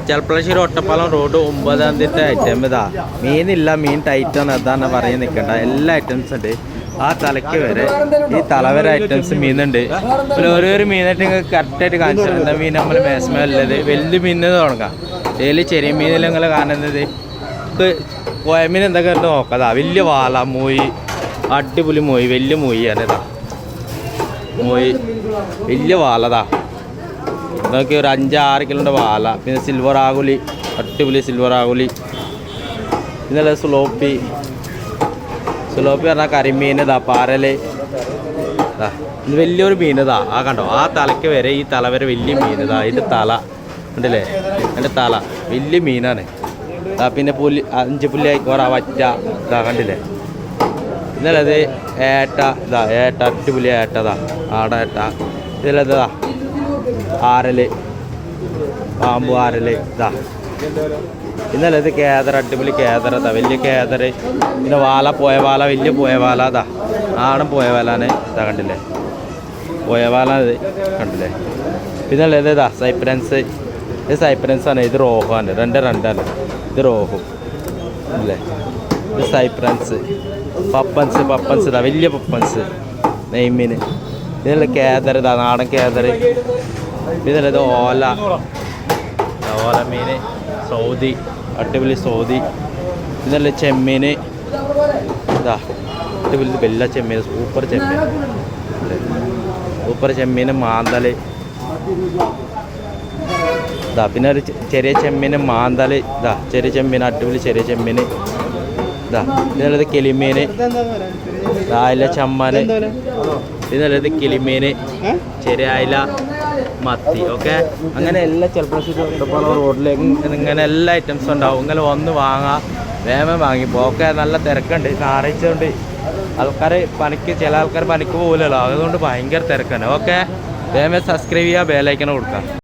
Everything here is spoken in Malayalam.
ചെർപ്പളശ്ശേരി ഒറ്റപ്പാലം റോഡ് 9-ാം തീയതി ഐറ്റം ഇതാ. മീനില്ല, മീൻ ടൈറ്റാണ്, അതാണ് പറയാൻ നിൽക്കണ്ട. എല്ലാ ഐറ്റംസ് ഉണ്ട്. ആ തലയ്ക്ക് വരെ ഈ തലവരെ ഐറ്റംസ് മീനുണ്ട്. പിന്നെ ഓരോരോ മീനായിട്ട് നിങ്ങൾക്ക് കറക്റ്റായിട്ട് കാണിച്ചു തരാം. എന്താ മീൻ നമ്മൾ മേസ്മല്ലത് വലിയ മീനിന് തുടങ്ങാം. ഡെയിലി ചെറിയ മീനിൽ നിങ്ങൾ കാണുന്നത് കോയമീൻ എന്തൊക്കെ നോക്കാതാ. വലിയ വാള മൂയി, അടിപൊളി മൂയി, വലിയ മൂയിയാണ് ഇതാ. മൂയി വലിയ വാളതാ. നോക്കി ഒരു 5-6 കിലോൻ്റെ വാല. പിന്നെ സിൽവർ ആകുലി, അടിപൊളി സിൽവർ ആകുലി. പിന്നെ സുലോപ്പി പറഞ്ഞാൽ കരിമീൻ ഇതാ. പാരല് ഇതാ, ഇത് വലിയൊരു മീൻ ഇതാ. ആ കണ്ടോ, ആ തലയ്ക്ക് വരെ ഈ തല വരെ വലിയ മീൻ ഇതാ. ഇത് തല ഉണ്ടല്ലേ, എൻ്റെ തല വലിയ മീനാണ്. പിന്നെ 5 പുല്ലി ആയിക്കോറ വറ്റ ഇതാ, കണ്ടില്ലേ. ഇന്നലത് ഏട്ട ഇതാ, ഏട്ട അടിപൊളി ഏട്ടതാ, ആട ഏട്ട. ഇതിലതാ ആരല്, പാമ്പ് ആരല് ഇതാ. ഇന്നലെ ഇത് കേദർ, അടിപൊളി കേദർ ഇതാ, വലിയ കേദർ. പിന്നെ വാല, പോയ വാല, വലിയ പോയ വാല ഇതാ. ആടും പോയ വാലാണ് ഇതാ, കണ്ടില്ലേ, പോയ വാല ഇത് കണ്ടില്ലേ. പിന്നെ ഇതാ സൈപ്രൻസ്. ഇത് സൈപ്രൻസ് ആണ്. ഇത് റോഹു ആണ്. 2 ഇത് റോഹു അല്ലേ. ഇത് സൈപ്രൻസ്. പപ്പൻസ് ഇതാ, വലിയ പപ്പൻസ് നെയ്മീൻ. ഇതിനുള്ള കേദർ ഇതാ, നാടൻ കേദർ. ഇതിൽ ഇത് ഓല മീൻ, സൗദി, അടിപൊളി സൗദി. ഇതിനുള്ള ചെമ്മീൻ ഇതാ, അടിപൊളി വെള്ള ചെമ്മീൻ, സൂപ്പർ ചെമ്മീൻ, മാന്തൽ ഇതാ. പിന്നെ ഒരു ചെറിയ ചെമ്മീൻ, മാന്തൽ ഇതാ, ചെറിയ ചെമ്മീൻ, അടിപൊളി ചെറിയ ചെമ്മീൻ ഇതാ. ഇതിനുള്ളത് കിളിമീൻ, അയില ചമ്മൻ. ഇതിനുള്ളത് കിളിമീൻ, ചെറിയ അയില, മത്തി. ഓക്കെ, അങ്ങനെ എല്ലാ ചെറുപ്പശ്ശേരി ഒറ്റപ്പാലം റോഡിലേക്ക് ഇങ്ങനെ എല്ലാ ഐറ്റംസും ഉണ്ടാവും. ഇങ്ങനെ വന്ന് വാങ്ങാം, വേഗം വാങ്ങിപ്പോ. ഓക്കെ, നല്ല തിരക്കുണ്ട്. ഞായറാഴ്ച ആൾക്കാർ പണിക്ക്, ചില ആൾക്കാർ പണിക്ക് പോകില്ലല്ലോ, അതുകൊണ്ട് ഭയങ്കര തിരക്കാണ്. ഓക്കെ, വേഗം സബ്സ്ക്രൈബ് ചെയ്യുക, ബെൽ ഐക്കൺ കൊടുക്കുക.